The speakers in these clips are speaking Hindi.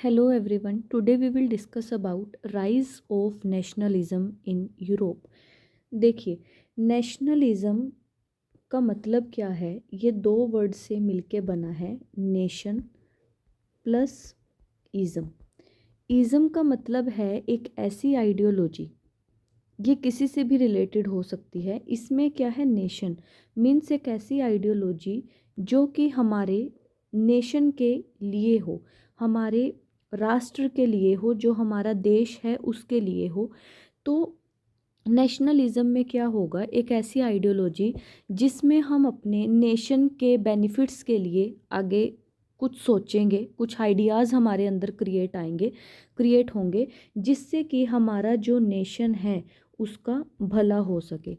Hello everyone. Today we will discuss about rise of nationalism in Europe. देखिए, नेशनलिज्म का मतलब क्या है? ये दो वर्ड से मिलके बना है, नेशन प्लस इज़म। इज़म का मतलब है एक ऐसी आइडियोलॉजी, ये किसी से भी रिलेटेड हो सकती है। इसमें क्या है, नेशन मीन्स एक ऐसी आइडियोलॉजी जो कि हमारे नेशन के लिए हो, हमारे राष्ट्र के लिए हो, जो हमारा देश है उसके लिए हो। तो नेशनलिज्म में क्या होगा, एक ऐसी आइडियोलॉजी जिसमें हम अपने नेशन के बेनिफिट्स के लिए आगे कुछ सोचेंगे, कुछ आइडियाज़ हमारे अंदर क्रिएट होंगे, जिससे कि हमारा जो नेशन है उसका भला हो सके।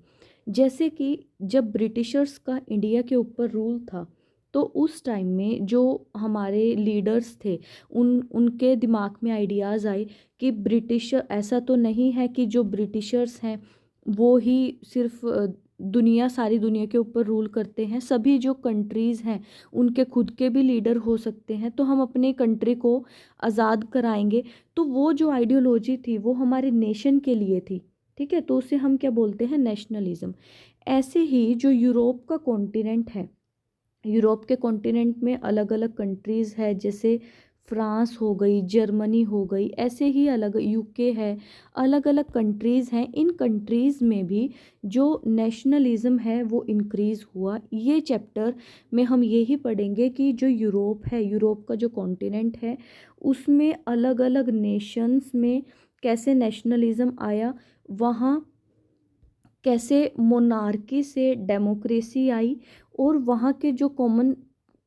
जैसे कि जब ब्रिटिशर्स का इंडिया के ऊपर रूल था, तो उस टाइम में जो हमारे लीडर्स थे, उनके दिमाग में आइडियाज़ आए कि ब्रिटिश ऐसा तो नहीं है कि जो ब्रिटिशर्स हैं वो ही सिर्फ सारी दुनिया के ऊपर रूल करते हैं। सभी जो कंट्रीज़ हैं उनके खुद के भी लीडर हो सकते हैं, तो हम अपने कंट्री को आज़ाद कराएंगे। तो वो जो आइडियोलॉजी थी वो हमारे नेशन के लिए थी, ठीक है। तो उसे हम क्या बोलते हैं, नेशनलिज्म। ऐसे ही जो यूरोप का कॉन्टिनेंट है, यूरोप के कॉन्टिनेंट में अलग अलग कंट्रीज़ है, जैसे फ्रांस हो गई, जर्मनी हो गई, ऐसे ही अलग यूके है, अलग अलग कंट्रीज़ हैं। इन कंट्रीज़ में भी जो नेशनलिज्म है वो इंक्रीज़ हुआ। ये चैप्टर में हम यही पढ़ेंगे कि जो यूरोप है, यूरोप का जो कॉन्टिनेंट है, उसमें अलग अलग नेशंस में कैसे नेशनलिज्म आया, वहाँ कैसे मोनार्की से डेमोक्रेसी आई, और वहाँ के जो कॉमन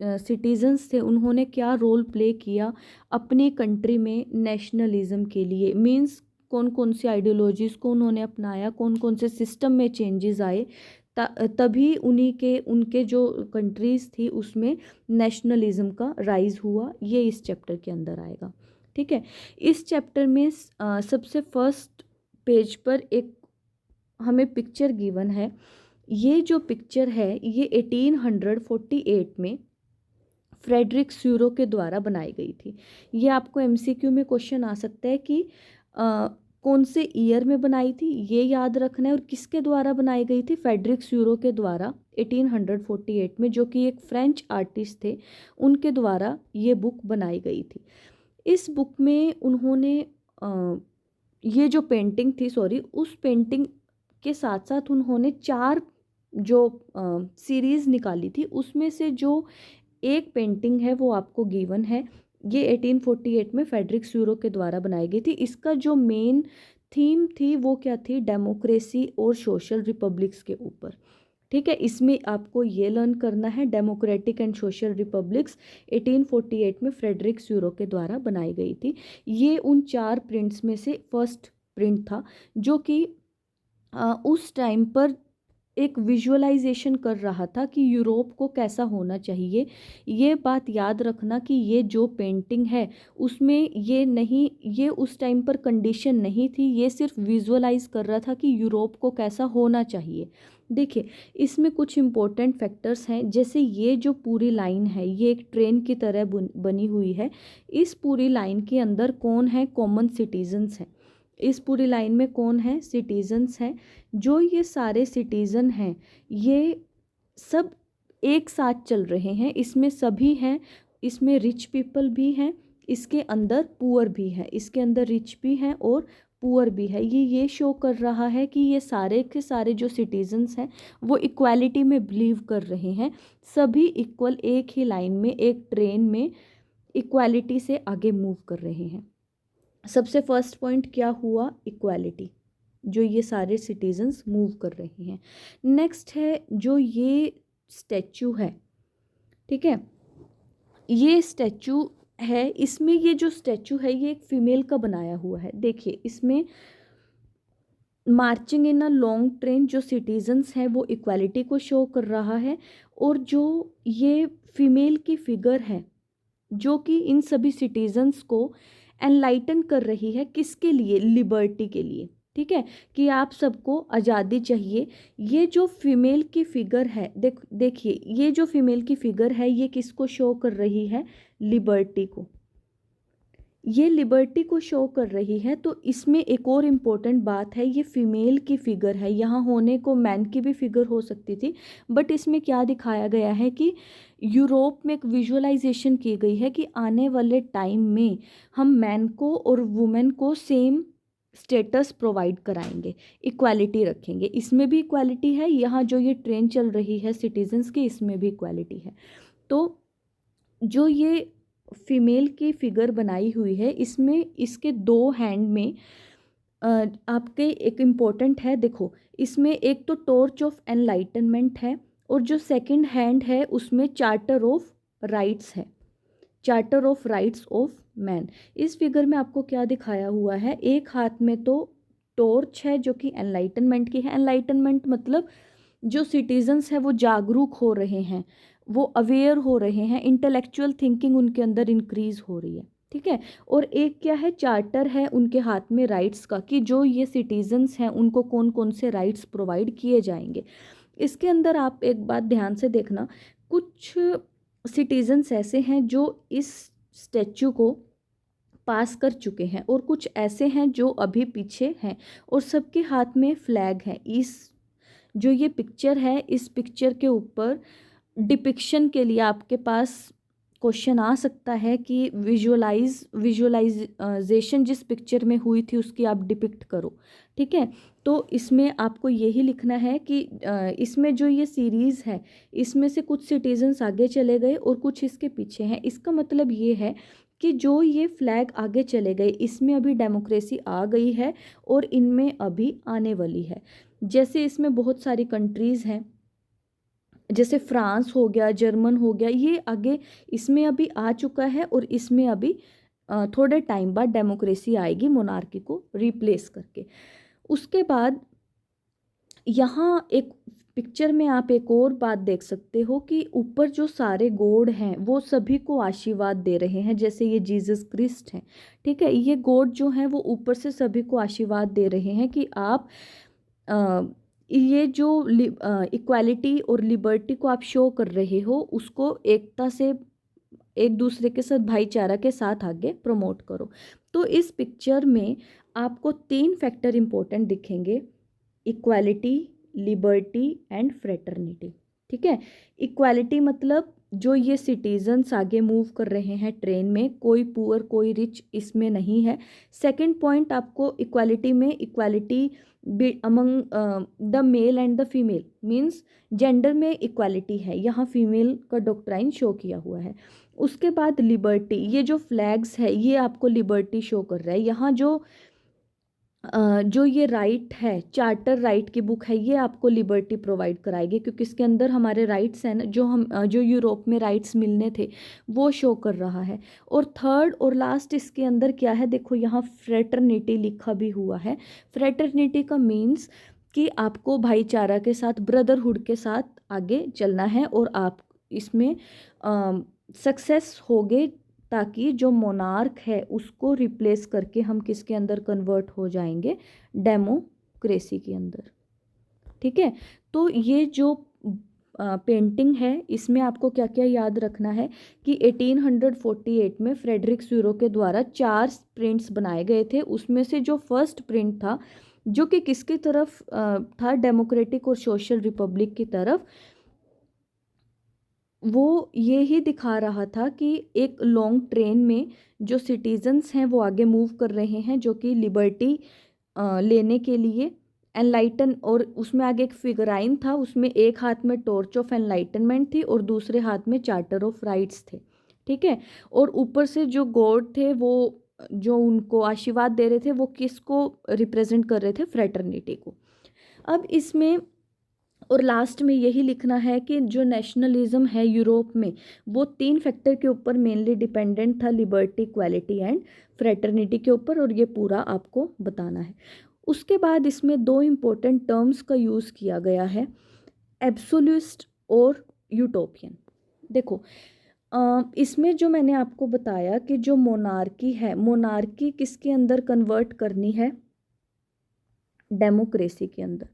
सिटीजन्स थे उन्होंने क्या रोल प्ले किया अपनी कंट्री में नेशनलिज्म के लिए। मींस कौन कौन सी आइडियोलॉजीज़ को उन्होंने अपनाया, कौन कौन से सिस्टम में चेंजेस आए, तभी उनके जो कंट्रीज़ थी उसमें नेशनलिज्म का राइज हुआ। ये इस चैप्टर के अंदर आएगा, ठीक है। इस चैप्टर में सबसे फर्स्ट पेज पर एक हमें पिक्चर गिवन है। ये जो पिक्चर है ये 1848 में फ्रेडरिक स्यूरो के द्वारा बनाई गई थी। ये आपको एमसीक्यू में क्वेश्चन आ सकता है कि कौन से ईयर में बनाई थी, ये याद रखना है। और किसके द्वारा बनाई गई थी, फ्रेडरिक स्यूरो के द्वारा 1848 में, जो कि एक फ्रेंच आर्टिस्ट थे, उनके द्वारा ये बुक बनाई गई थी। इस बुक में उन्होंने ये जो पेंटिंग थी, सॉरी, उस पेंटिंग के साथ साथ उन्होंने 4 जो सीरीज़ निकाली थी, उसमें से जो एक पेंटिंग है वो आपको गिवन है। ये 1848 में फ्रेडरिक स्यूरो के द्वारा बनाई गई थी। इसका जो मेन थीम थी वो क्या थी, डेमोक्रेसी और सोशल रिपब्लिक्स के ऊपर, ठीक है। इसमें आपको ये लर्न करना है, डेमोक्रेटिक एंड सोशल रिपब्लिक्स 1848 में फ्रेडरिक स्यूरो के द्वारा बनाई गई थी। ये उन 4 प्रिंट्स में से फर्स्ट प्रिंट था, जो कि उस टाइम पर एक विजुअलाइजेशन कर रहा था कि यूरोप को कैसा होना चाहिए। ये बात याद रखना कि ये जो पेंटिंग है उसमें ये नहीं, ये उस टाइम पर कंडीशन नहीं थी, ये सिर्फ विजुअलाइज कर रहा था कि यूरोप को कैसा होना चाहिए। देखिए, इसमें कुछ इम्पोर्टेंट फैक्टर्स हैं, जैसे ये जो पूरी लाइन है ये एक ट्रेन की तरह बनी हुई है। इस पूरी लाइन के अंदर कौन है, कॉमन सिटीजन्स हैं। इस पूरी लाइन में कौन है, सिटीजन्स हैं। जो ये सारे सिटीज़न हैं ये सब एक साथ चल रहे हैं, इसमें सभी हैं। इसमें रिच पीपल भी हैं, इसके अंदर पुअर भी है, इसके अंदर रिच भी हैं और पुअर भी है। ये शो कर रहा है कि ये सारे के सारे जो सिटीजन्स हैं वो इक्वालिटी में बिलीव कर रहे हैं। सभी इक्वल, एक ही लाइन में, एक ट्रेन में इक्वालिटी से आगे मूव कर रहे हैं। सबसे फर्स्ट पॉइंट क्या हुआ, इक्वालिटी, जो ये सारे सिटीजन्स मूव कर रहे हैं। नेक्स्ट है जो ये स्टैचू है, ठीक है। ये स्टैचू है, इसमें ये जो स्टैचू है ये एक फीमेल का बनाया हुआ है। देखिए, इसमें marching in a long train जो सिटीजन्स हैं वो इक्वालिटी को शो कर रहा है, और जो ये फीमेल की फिगर है जो कि इन सभी सिटीजन्स को एनलाइटन कर रही है, किसके लिए, लिबर्टी के लिए, ठीक है, कि आप सबको आज़ादी चाहिए। ये जो फीमेल की फिगर है, देखिए, ये जो फीमेल की फिगर है ये किसको शो कर रही है, लिबर्टी को। ये लिबर्टी को शो कर रही है। तो इसमें एक और इम्पोर्टेंट बात है, ये फीमेल की फिगर है, यहाँ होने को मैन की भी फिगर हो सकती थी, बट इसमें क्या दिखाया गया है कि यूरोप में एक विजुअलाइजेशन की गई है कि आने वाले टाइम में हम मैन को और वुमेन को सेम स्टेटस प्रोवाइड कराएंगे, इक्वालिटी रखेंगे। इसमें भी इक्वालिटी है, यहाँ जो ये ट्रेन चल रही है सिटीजन्स की, इसमें भी इक्वालिटी है। तो जो ये फीमेल की फिगर बनाई हुई है, इसमें इसके दो हैंड में आपके एक इम्पोर्टेंट है, देखो इसमें एक तो टॉर्च ऑफ एनलाइटनमेंट है, और जो सेकंड हैंड है उसमें चार्टर ऑफ राइट्स है, charter of rights of man. इस फिगर में आपको क्या दिखाया हुआ है, एक हाथ में तो टॉर्च है जो कि एनलाइटनमेंट की है। एनलाइटनमेंट मतलब जो सिटीजन्स हैं वो जागरूक हो रहे हैं, वो अवेयर हो रहे हैं, इंटेलेक्चुअल थिंकिंग उनके अंदर इंक्रीज हो रही है, ठीक है। और एक क्या है, चार्टर है उनके हाथ में राइट्स का, कि जो ये सिटीजन्स हैं उनको कौन कौन से राइट्स प्रोवाइड किए जाएंगे। इसके अंदर आप एक बात ध्यान से देखना, कुछ सिटीजन्स ऐसे हैं जो इस स्टैचू को पास कर चुके हैं, और कुछ ऐसे हैं जो अभी पीछे हैं, और सबके हाथ में फ्लैग है। इस जो ये पिक्चर है, इस पिक्चर के ऊपर डिपिक्शन के लिए आपके पास क्वेश्चन आ सकता है कि विजुअलाइजेशन जिस पिक्चर में हुई थी उसकी आप डिपिक्ट करो, ठीक है। तो इसमें आपको यही लिखना है कि इसमें जो ये सीरीज़ है, इसमें से कुछ सिटीजन्स आगे चले गए और कुछ इसके पीछे हैं। इसका मतलब ये है कि जो ये फ्लैग आगे चले गए, इसमें अभी डेमोक्रेसी आ गई है और इनमें अभी आने वाली है। जैसे इसमें बहुत सारी कंट्रीज़ हैं, जैसे फ्रांस हो गया, जर्मन हो गया, ये आगे इसमें अभी आ चुका है, और इसमें अभी थोड़े टाइम बाद डेमोक्रेसी आएगी मोनार्की को रिप्लेस करके। उसके बाद यहाँ एक पिक्चर में आप एक और बात देख सकते हो कि ऊपर जो सारे गॉड हैं वो सभी को आशीर्वाद दे रहे हैं, जैसे ये जीसस क्रिस्ट हैं, ठीक है। ये गॉड जो हैं वो ऊपर से सभी को आशीर्वाद दे रहे हैं कि आप ये जो इक्वालिटी और लिबर्टी को आप शो कर रहे हो, उसको एकता से, एक दूसरे के साथ भाईचारा के साथ आगे प्रमोट करो। तो इस पिक्चर में आपको 3 फैक्टर इंपॉर्टेंट दिखेंगे, इक्वालिटी, लिबर्टी एंड फ्रेटर्निटी, ठीक है। इक्वालिटी मतलब जो ये सिटीजन्स आगे मूव कर रहे हैं ट्रेन में, कोई पुअर कोई रिच इसमें नहीं है। सेकंड पॉइंट आपको इक्वालिटी में, equality among the male and the female, means gender में इक्वालिटी है, यहाँ फीमेल का डॉक्ट्राइन शो किया हुआ है। उसके बाद लिबर्टी, ये जो फ्लैग्स है ये आपको लिबर्टी शो कर रहा है। यहाँ जो ये राइट है, चार्टर राइट की बुक है, ये आपको लिबर्टी प्रोवाइड कराएगी, क्योंकि इसके अंदर हमारे राइट्स हैं ना, जो यूरोप में राइट्स मिलने थे वो शो कर रहा है। और थर्ड और लास्ट इसके अंदर क्या है, देखो यहाँ फ्रेटर्निटी लिखा भी हुआ है। फ्रेटर्निटी का मीन्स कि आपको भाईचारा के साथ, ब्रदरहुड के साथ आगे चलना है, और आप इसमें सक्सेस होगे, ताकि जो मोनार्क है उसको रिप्लेस करके हम किसके अंदर कन्वर्ट हो जाएंगे, डेमोक्रेसी के अंदर, ठीक है। तो ये जो पेंटिंग है, इसमें आपको क्या क्या याद रखना है कि 1848 में फ्रेडरिक स्यूरो के द्वारा 4 प्रिंट्स बनाए गए थे। उसमें से जो फर्स्ट प्रिंट था, जो कि किसकी तरफ था, डेमोक्रेटिक और सोशल रिपब्लिक की तरफ, वो ये ही दिखा रहा था कि एक लॉन्ग ट्रेन में जो सिटीजन्स हैं वो आगे मूव कर रहे हैं, जो कि लिबर्टी लेने के लिए एनलाइटन, और उसमें आगे एक फिगराइन था, उसमें एक हाथ में टॉर्च ऑफ एनलाइटनमेंट थी और दूसरे हाथ में चार्टर ऑफ राइट्स थे, ठीक है। और ऊपर से जो गॉड थे वो जो उनको आशीर्वाद दे रहे थे वो किसको रिप्रेजेंट कर रहे थे, फ्रेटर्निटी को। अब इसमें और लास्ट में यही लिखना है कि जो नेशनलिज्म है यूरोप में, वो 3 फैक्टर के ऊपर मेनली डिपेंडेंट था, लिबर्टी, इक्वालिटी एंड फ्रेटर्निटी के ऊपर, और ये पूरा आपको बताना है। उसके बाद इसमें 2 इम्पोर्टेंट टर्म्स का यूज़ किया गया है, एब्सोल्यूटिस्ट और यूटोपियन। देखो इसमें जो मैंने आपको बताया कि जो मोनार्की है, मोनार्की किसके अंदर कन्वर्ट करनी है, डेमोक्रेसी के अंदर।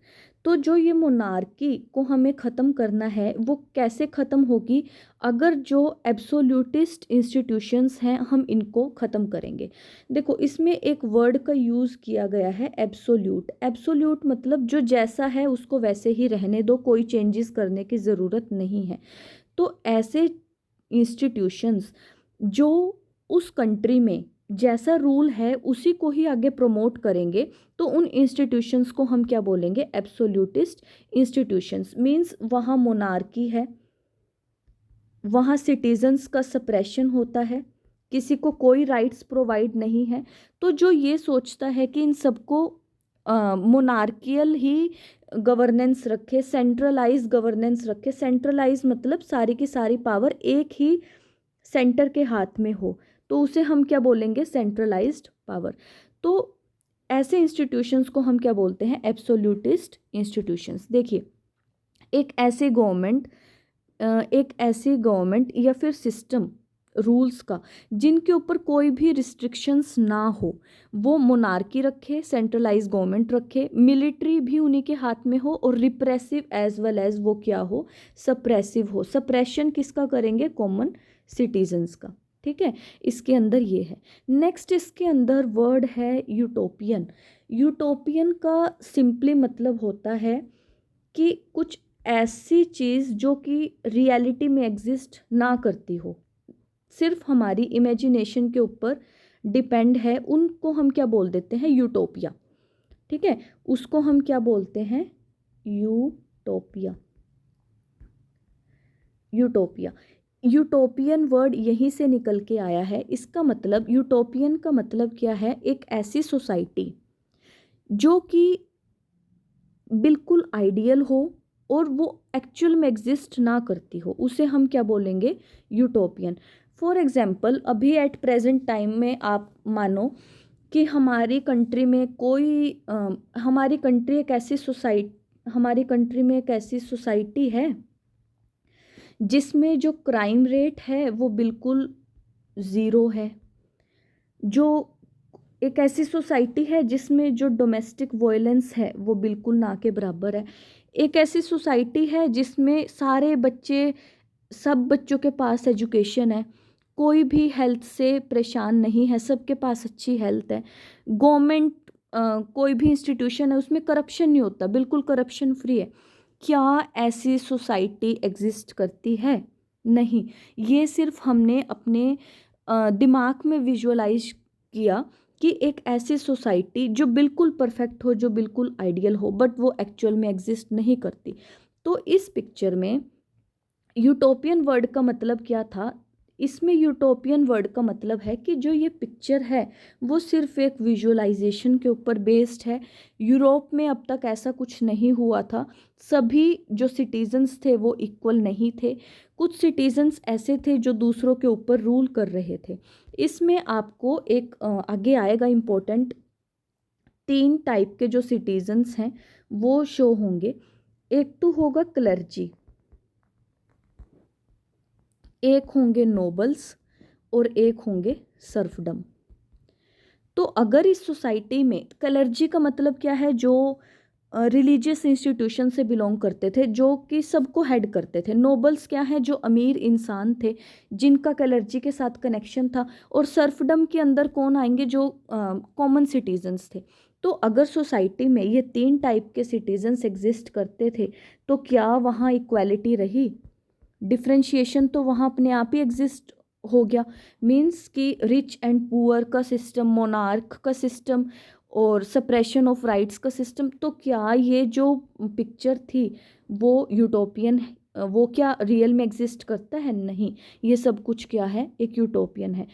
तो जो ये मोनार्की को हमें ख़त्म करना है वो कैसे ख़त्म होगी, अगर जो एब्सोल्यूटिस्ट इंस्टीट्यूशंस हैं हम इनको ख़त्म करेंगे। देखो इसमें एक वर्ड का यूज़ किया गया है एब्सोल्यूट। एब्सोल्यूट मतलब जो जैसा है उसको वैसे ही रहने दो, कोई चेंजेस करने की ज़रूरत नहीं है। तो ऐसे इंस्टीट्यूशंस जो उस कंट्री में जैसा रूल है उसी को ही आगे प्रमोट करेंगे, तो उन इंस्टीट्यूशंस को हम क्या बोलेंगे, एब्सोल्यूटिस्ट इंस्टीट्यूशंस। मींस वहाँ मोनार्की है, वहाँ सिटीजन्स का सप्रेशन होता है, किसी को कोई राइट्स प्रोवाइड नहीं है। तो जो ये सोचता है कि इन सबको मोनार्कियल ही गवर्नेंस रखे, सेंट्रलाइज गवर्नेंस रखे, सेंट्रलाइज मतलब सारी की सारी पावर एक ही सेंटर के हाथ में हो, तो उसे हम क्या बोलेंगे, सेंट्रलाइज्ड पावर। तो ऐसे इंस्टीट्यूशंस को हम क्या बोलते हैं, एब्सोल्यूटिस्ट इंस्टीट्यूशंस। देखिए एक ऐसी गवर्नमेंट या फिर सिस्टम रूल्स का जिनके ऊपर कोई भी रिस्ट्रिक्शंस ना हो, वो मोनार्की रखे, सेंट्रलाइज गवर्नमेंट रखे, मिलिट्री भी उन्हीं के हाथ में हो, और रिप्रेसिव एज वेल एज वो क्या हो, सप्रेसिव हो। सप्रेशन किसका करेंगे, कॉमन सिटीजन्स का। ठीक है, इसके अंदर ये है। नेक्स्ट इसके अंदर वर्ड है यूटोपियन। यूटोपियन का सिंपली मतलब होता है कि कुछ ऐसी चीज़ जो कि रियलिटी में एग्जिस्ट ना करती हो, सिर्फ हमारी इमेजिनेशन के ऊपर डिपेंड है, उनको हम क्या बोल देते हैं, यूटोपिया। ठीक है, उसको हम क्या बोलते हैं, यूटोपिया। यूटोपिया, यूटोपियन वर्ड यहीं से निकल के आया है। इसका मतलब, यूटोपियन का मतलब क्या है, एक ऐसी सोसाइटी जो कि बिल्कुल आइडियल हो और वो एक्चुअल में एग्जिस्ट ना करती हो, उसे हम क्या बोलेंगे, यूटोपियन। फॉर एग्जाम्पल अभी एट प्रेजेंट टाइम में आप मानो कि हमारी कंट्री एक ऐसी सोसाइटी है जिसमें जो क्राइम रेट है वो बिल्कुल ज़ीरो है, जो एक ऐसी सोसाइटी है जिसमें जो डोमेस्टिक वायलेंस है वो बिल्कुल ना के बराबर है, एक ऐसी सोसाइटी है जिसमें सब बच्चों के पास एजुकेशन है, कोई भी हेल्थ से परेशान नहीं है, सबके पास अच्छी हेल्थ है, गवर्नमेंट कोई भी इंस्टीट्यूशन है उसमें करप्शन नहीं होता, बिल्कुल करप्शन फ्री है। क्या ऐसी सोसाइटी एग्जिस्ट करती है? नहीं। ये सिर्फ हमने अपने दिमाग में विजुअलाइज किया कि एक ऐसी सोसाइटी जो बिल्कुल परफेक्ट हो, जो बिल्कुल आइडियल हो, बट वो एक्चुअल में एग्जिस्ट नहीं करती। तो इस पिक्चर में यूटोपियन वर्ड का मतलब क्या था, इसमें यूटोपियन वर्ड का मतलब है कि जो ये पिक्चर है वो सिर्फ एक विजुअलाइजेशन के ऊपर बेस्ड है। यूरोप में अब तक ऐसा कुछ नहीं हुआ था, सभी जो सिटीजन्स थे वो इक्वल नहीं थे, कुछ सिटीजन्स ऐसे थे जो दूसरों के ऊपर रूल कर रहे थे। इसमें आपको एक आगे आएगा इम्पोर्टेंट, 3 टाइप के जो सिटीजन्स हैं वो शो होंगे। एक तो होगा क्लर्जी, एक होंगे नोबल्स और एक होंगे सर्फडम। तो अगर इस सोसाइटी में, क्लर्जी का मतलब क्या है, जो रिलीजियस इंस्टीट्यूशन से बिलोंग करते थे, जो कि सबको हेड करते थे। नोबल्स क्या है, जो अमीर इंसान थे जिनका क्लर्जी के साथ कनेक्शन था। और सर्फडम के अंदर कौन आएंगे, जो कॉमन सिटीजन्स थे। तो अगर सोसाइटी में ये 3 टाइप के सिटीजन्स एग्जिस्ट करते थे तो क्या वहाँ इक्वालिटी रही? डिफ्रेंशिएशन तो वहाँ अपने आप ही एग्जिस्ट हो गया। मीन्स कि रिच एंड पुअर का सिस्टम, मोनार्क का सिस्टम और सप्रेशन ऑफ राइट्स का सिस्टम। तो क्या ये जो पिक्चर थी वो यूटोपियन, वो क्या रियल में एग्जिस्ट करता है? नहीं, ये सब कुछ क्या है, एक यूटोपियन है।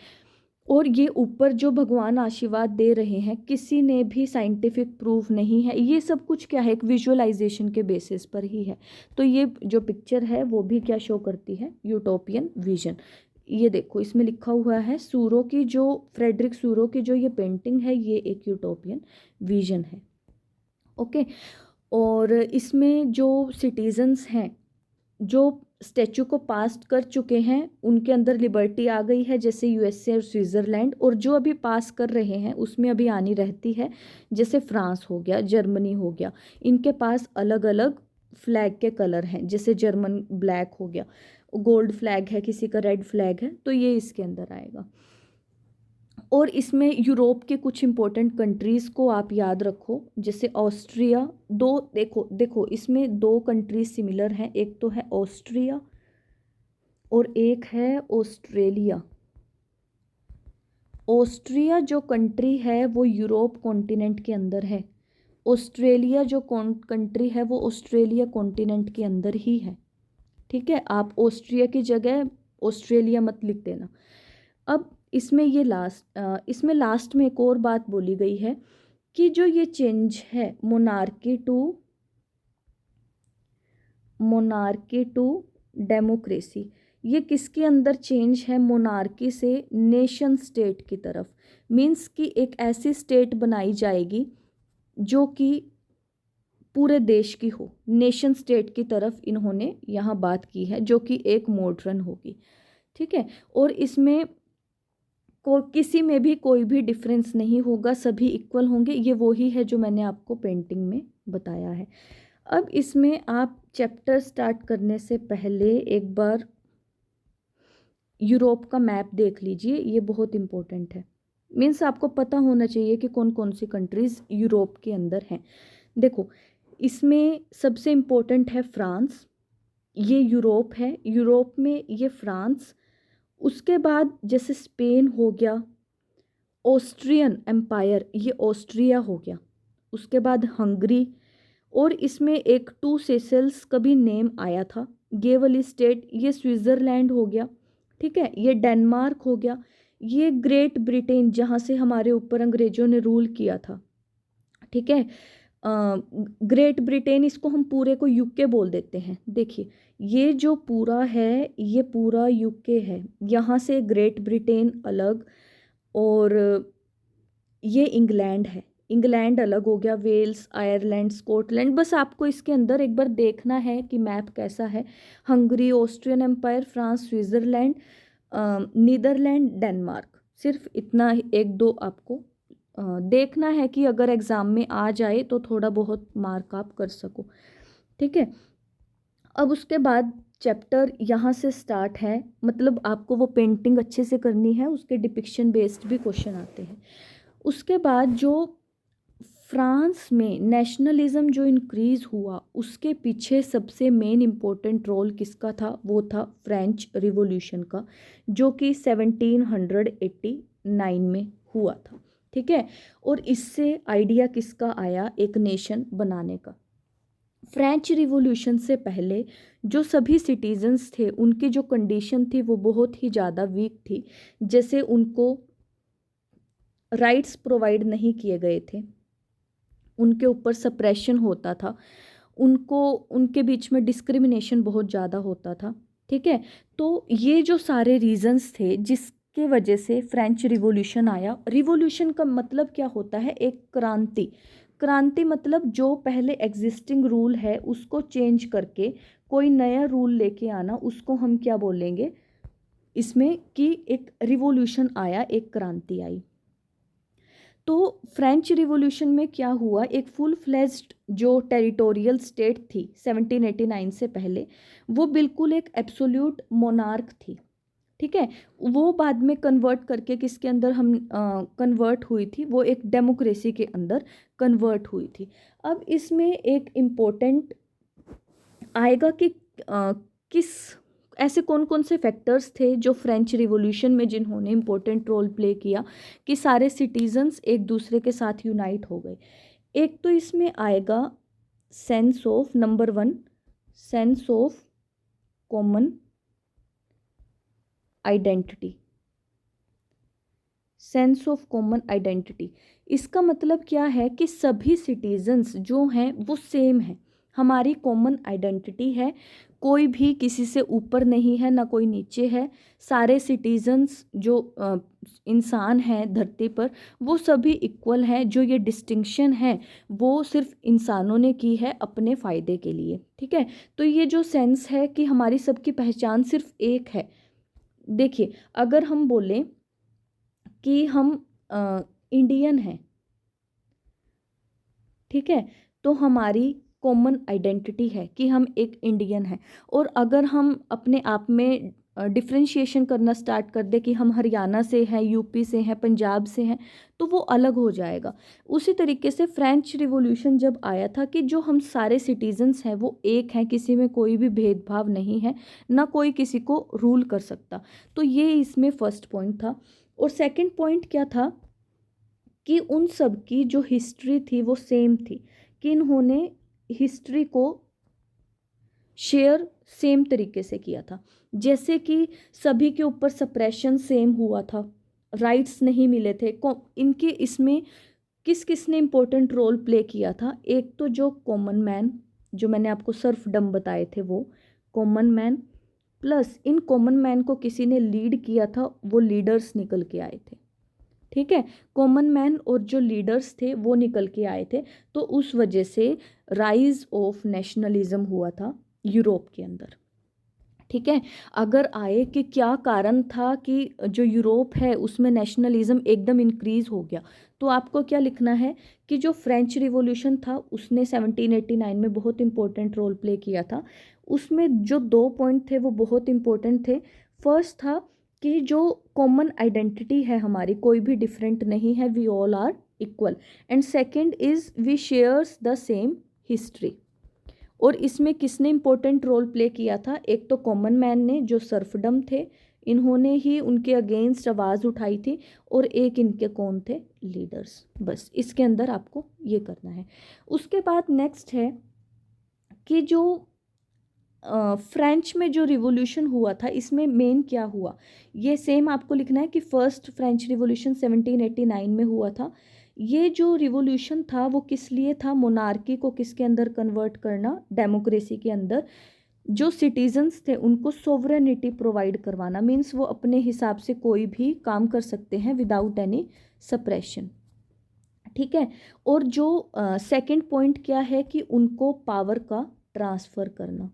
और ये ऊपर जो भगवान आशीर्वाद दे रहे हैं, किसी ने भी साइंटिफिक प्रूफ नहीं है, ये सब कुछ क्या है, एक विजुअलाइजेशन के बेसिस पर ही है। तो ये जो पिक्चर है वो भी क्या शो करती है, यूटोपियन विजन। ये देखो इसमें लिखा हुआ है फ्रेडरिक सूरो की जो ये पेंटिंग है ये एक यूटोपियन विजन है। ओके, और इसमें जो सिटीजन्स हैं, जो स्टैचू को पास कर चुके हैं उनके अंदर लिबर्टी आ गई है, जैसे यूएसए और स्विट्ज़रलैंड, और जो अभी पास कर रहे हैं उसमें अभी आनी रहती है, जैसे फ्रांस हो गया, जर्मनी हो गया। इनके पास अलग अलग फ्लैग के कलर हैं, जैसे जर्मन ब्लैक हो गया, गोल्ड फ्लैग है, किसी का रेड फ्लैग है, तो ये इसके अंदर आएगा। और इसमें यूरोप के कुछ इंपॉर्टेंट कंट्रीज़ को आप याद रखो, जैसे ऑस्ट्रिया, दो देखो देखो इसमें दो कंट्रीज सिमिलर हैं, एक तो है ऑस्ट्रिया और एक है ऑस्ट्रेलिया। ऑस्ट्रिया जो कंट्री है वो यूरोप कॉन्टिनेंट के अंदर है, ऑस्ट्रेलिया जो कंट्री है वो ऑस्ट्रेलिया कॉन्टिनेंट के अंदर ही है। ठीक है, आप ऑस्ट्रिया की जगह ऑस्ट्रेलिया मत लिख देना। अब इसमें इसमें लास्ट में एक और बात बोली गई है कि जो ये चेंज है मोनार्की टू डेमोक्रेसी, ये किसके अंदर चेंज है? मोनार्की से नेशन स्टेट की तरफ। मीन्स कि एक ऐसी स्टेट बनाई जाएगी जो कि पूरे देश की हो, नेशन स्टेट की तरफ इन्होंने यहाँ बात की है, जो कि एक मॉडर्न होगी। ठीक है, और इसमें किसी में भी कोई भी डिफरेंस नहीं होगा, सभी इक्वल होंगे। ये वो ही है जो मैंने आपको पेंटिंग में बताया है। अब इसमें आप चैप्टर स्टार्ट करने से पहले एक बार यूरोप का मैप देख लीजिए, ये बहुत इम्पोर्टेंट है। मीन्स आपको पता होना चाहिए कि कौन कौन सी कंट्रीज़ यूरोप के अंदर हैं। देखो, इसमें सबसे इम्पोर्टेंट है फ्रांस, ये यूरोप है, यूरोप में ये फ्रांस। उसके बाद जैसे स्पेन हो गया, ऑस्ट्रियन एम्पायर, ये ऑस्ट्रिया हो गया। उसके बाद हंगरी, और इसमें एक टू सेशल्स का भी नेम आया था, ये वाली स्टेट, ये स्विट्ज़रलैंड हो गया। ठीक है, ये डेनमार्क हो गया, ये ग्रेट ब्रिटेन जहाँ से हमारे ऊपर अंग्रेजों ने रूल किया था। ठीक है, ग्रेट ब्रिटेन, इसको हम पूरे को यूके बोल देते हैं। देखिए, ये जो पूरा है ये पूरा यूके है, यहाँ से ग्रेट ब्रिटेन अलग, और ये इंग्लैंड है, इंग्लैंड अलग हो गया, वेल्स, आयरलैंड, स्कॉटलैंड। बस आपको इसके अंदर एक बार देखना है कि मैप कैसा है। Hungary, Austrian empire, France, Switzerland, Netherland, Denmark, सिर्फ इतना एक दो आपको देखना है कि अगर एग्ज़ाम में आ जाए तो थोड़ा बहुत मार्क आप कर सको। ठीक है, अब उसके बाद चैप्टर यहाँ से स्टार्ट है, मतलब आपको वो पेंटिंग अच्छे से करनी है, उसके डिपिक्शन बेस्ड भी क्वेश्चन आते हैं। उसके बाद जो फ्रांस में नेशनलिज्म जो इंक्रीज़ हुआ, उसके पीछे सबसे मेन इम्पोर्टेंट रोल किसका था? वो था फ्रेंच रिवॉल्यूशन का, जो कि 1789 में हुआ था। ठीक है, और इससे आइडिया किसका आया? एक नेशन बनाने का। फ्रेंच रिवॉल्यूशन से पहले जो सभी सिटीजन्स थे, उनकी जो कंडीशन थी वो बहुत ही ज़्यादा वीक थी। जैसे उनको राइट्स प्रोवाइड नहीं किए गए थे, उनके ऊपर सप्रेशन होता था, उनके बीच में डिस्क्रिमिनेशन बहुत ज़्यादा होता था। ठीक है, तो ये जो सारे रीजंस थे जिसके वजह से फ्रेंच रिवॉल्यूशन आया। रिवॉल्यूशन का मतलब क्या होता है? एक क्रांति। क्रांति मतलब जो पहले एग्जिस्टिंग रूल है उसको चेंज करके कोई नया रूल लेके आना, उसको हम क्या बोलेंगे इसमें कि एक रिवॉल्यूशन आया, एक क्रांति आई। तो फ्रेंच रिवॉल्यूशन में क्या हुआ? एक फुल फ्लेज्ड जो टेरिटोरियल स्टेट थी 1789 से पहले, वो बिल्कुल एक एब्सोल्यूट मोनार्क थी। ठीक है, वो बाद में कन्वर्ट करके किसके अंदर हम कन्वर्ट हुई थी? वो एक डेमोक्रेसी के अंदर कन्वर्ट हुई थी। अब इसमें एक इम्पोर्टेंट आएगा कि किस ऐसे कौन कौन से फैक्टर्स थे जो फ्रेंच रिवॉल्यूशन में जिन्होंने इम्पोर्टेंट रोल प्ले किया कि सारे सिटीजन्स एक दूसरे के साथ यूनाइट हो गए। एक तो इसमें आएगा sense of, number 1, sense of common identity. Sense of common identity, इसका मतलब क्या है कि सभी सिटीजन्स जो हैं वो सेम हैं, हमारी कॉमन आइडेंटिटी है, कोई भी किसी से ऊपर नहीं है, ना कोई नीचे है। सारे सिटीजन्स जो इंसान हैं धरती पर, वो सभी इक्वल हैं। जो ये डिस्टिंक्शन है वो सिर्फ इंसानों ने की है अपने फ़ायदे के लिए, ठीक है। तो ये जो सेंस है कि हमारी सबकी पहचान सिर्फ एक है। देखिए, अगर हम बोलें कि हम इंडियन हैं, ठीक है, तो हमारी कॉमन आइडेंटिटी है कि हम एक इंडियन हैं। और अगर हम अपने आप में डिफ्रेंशिएशन करना स्टार्ट कर दे कि हम हरियाणा से हैं, यूपी से हैं, पंजाब से हैं, तो वो अलग हो जाएगा। उसी तरीके से फ्रेंच रिवॉल्यूशन जब आया था कि जो हम सारे सिटीजन्स हैं वो एक हैं, किसी में कोई भी भेदभाव नहीं है, ना कोई किसी को रूल कर सकता। तो ये इसमें फर्स्ट पॉइंट था। और सेकंड पॉइंट क्या था कि उन सब की जो हिस्ट्री थी वो सेम थी, कि इन्होंने हिस्ट्री को शेयर सेम तरीके से किया था। जैसे कि सभी के ऊपर सप्रेशन सेम हुआ था, राइट्स नहीं मिले थे। इनके इसमें किस किस ने इम्पोर्टेंट रोल प्ले किया था? एक तो जो कॉमन मैन, जो मैंने आपको सर्फडम बताए थे, वो common man, plus in common man को किसी ने लीड किया था, वो लीडर्स निकल के आए थे, ठीक है। कॉमन मैन और जो लीडर्स थे वो निकल के आए थे। तो उस वजह से राइज ऑफ नेशनलिज्म हुआ था यूरोप के अंदर, ठीक है। अगर आए कि क्या कारण था कि जो यूरोप है उसमें नेशनलिज्म एकदम इंक्रीज हो गया, तो आपको क्या लिखना है कि जो फ्रेंच रिवॉल्यूशन था उसने 1789 में बहुत इंपॉर्टेंट रोल प्ले किया था। उसमें जो 2 पॉइंट थे वो बहुत इंपॉर्टेंट थे। फर्स्ट था कि जो कॉमन आइडेंटिटी है हमारी, कोई भी डिफरेंट नहीं है, we all are equal. And second is we shares the same history. और इसमें किसने इम्पोर्टेंट रोल प्ले किया था? एक तो कॉमन मैन ने, जो सर्फडम थे, इन्होंने ही उनके अगेंस्ट आवाज़ उठाई थी। और एक इनके कौन थे? लीडर्स। बस इसके अंदर आपको ये करना है। उसके बाद नेक्स्ट है कि जो फ्रेंच में जो रिवॉल्यूशन हुआ था, इसमें मेन क्या हुआ, ये सेम आपको लिखना है कि फर्स्ट फ्रेंच रिवॉल्यूशन 1789 में हुआ था। ये जो रिवॉल्यूशन था वो किस लिए था? मोनार्की को किसके अंदर कन्वर्ट करना? डेमोक्रेसी के अंदर। जो सिटीजन्स थे उनको सोवरेनिटी प्रोवाइड करवाना, मीन्स वो अपने हिसाब से कोई भी काम कर सकते हैं विदाउट एनी सप्रेशन, ठीक है। और जो सेकंड पॉइंट क्या है कि उनको पावर का ट्रांसफ़र करना।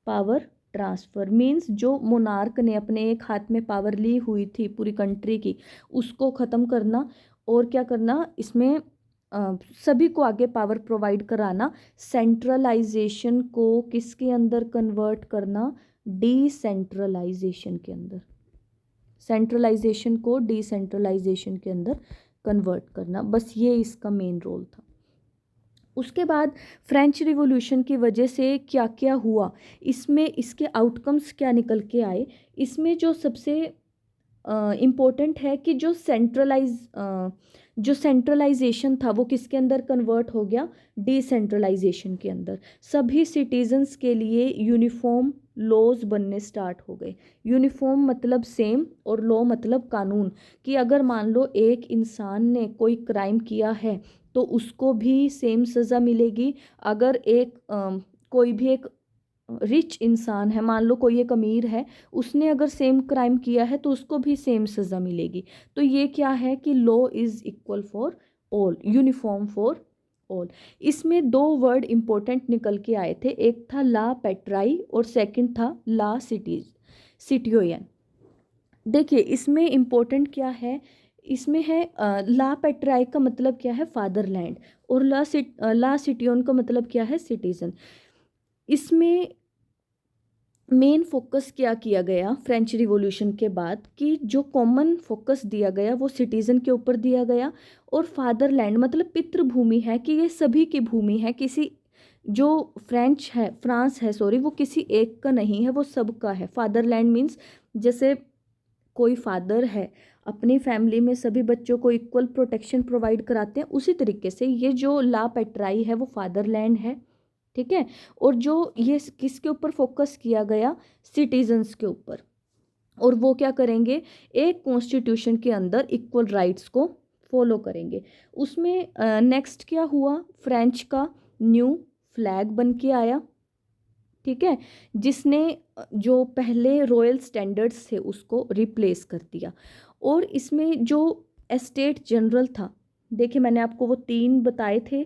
पावर ट्रांसफ़र मीन्स जो मोनार्क ने अपने एक हाथ में पावर ली हुई थी पूरी कंट्री की, उसको ख़त्म करना। और क्या करना इसमें? सभी को आगे पावर प्रोवाइड कराना। सेंट्रलाइजेशन को किसके अंदर कन्वर्ट करना? डिसेंट्रलाइजेशन के अंदर। सेंट्रलाइजेशन को डिसेंट्रलाइजेशन के अंदर कन्वर्ट करना। बस ये इसका मेन रोल था। उसके बाद फ्रेंच रिवॉल्यूशन की वजह से क्या क्या हुआ, इसमें इसके आउटकम्स क्या निकल के आए? इसमें जो सबसे इम्पोर्टेंट है कि जो सेंट्रलाइजेशन था वो किसके अंदर कन्वर्ट हो गया? डिसेंट्रलाइजेशन के अंदर। सभी सिटीजन्स के लिए यूनिफॉर्म लॉज बनने स्टार्ट हो गए। यूनिफॉर्म मतलब सेम, और लॉ मतलब कानून। कि अगर मान लो एक इंसान ने कोई क्राइम किया है तो उसको भी सेम सज़ा मिलेगी। अगर कोई भी एक रिच इंसान है, मान लो कोई एक अमीर है, उसने अगर सेम क्राइम किया है तो उसको भी सेम सज़ा मिलेगी। तो ये क्या है कि law is equal for all, uniform for all. इसमें 2 वर्ड इंपॉर्टेंट निकल के आए थे, एक था ला पेट्राई और सेकंड था ला सिटियोयन। देखिए इसमें इम्पोर्टेंट क्या है, इसमें है ला पेट्राई का मतलब क्या है? फादरलैंड। और ला सिटियोन का मतलब क्या है? सिटीजन। इसमें मेन फोकस क्या किया गया फ्रेंच रिवॉल्यूशन के बाद कि जो कॉमन फोकस दिया गया वो सिटीज़न के ऊपर दिया गया। और फादरलैंड मतलब पितृभूमि है, कि ये सभी की भूमि है, किसी जो फ्रांस है सॉरी, वो किसी एक का नहीं है, वो सबका है। फादरलैंड मीन्स जैसे कोई फादर है अपनी फैमिली में सभी बच्चों को इक्वल प्रोटेक्शन प्रोवाइड कराते हैं, उसी तरीके से ये जो ला पेट्राई है वो फादरलैंड है, ठीक है। और जो ये किसके ऊपर फोकस किया गया? सिटीजन्स के ऊपर। और वो क्या करेंगे? एक कॉन्स्टिट्यूशन के अंदर इक्वल राइट्स को फॉलो करेंगे। उसमें नेक्स्ट क्या हुआ? फ्रेंच का न्यू फ्लैग बन के आया, ठीक है, जिसने जो पहले रॉयल स्टैंडर्ड्स थे उसको रिप्लेस कर दिया। और इसमें जो एस्टेट जनरल था, देखिए मैंने आपको वो 3 बताए थे,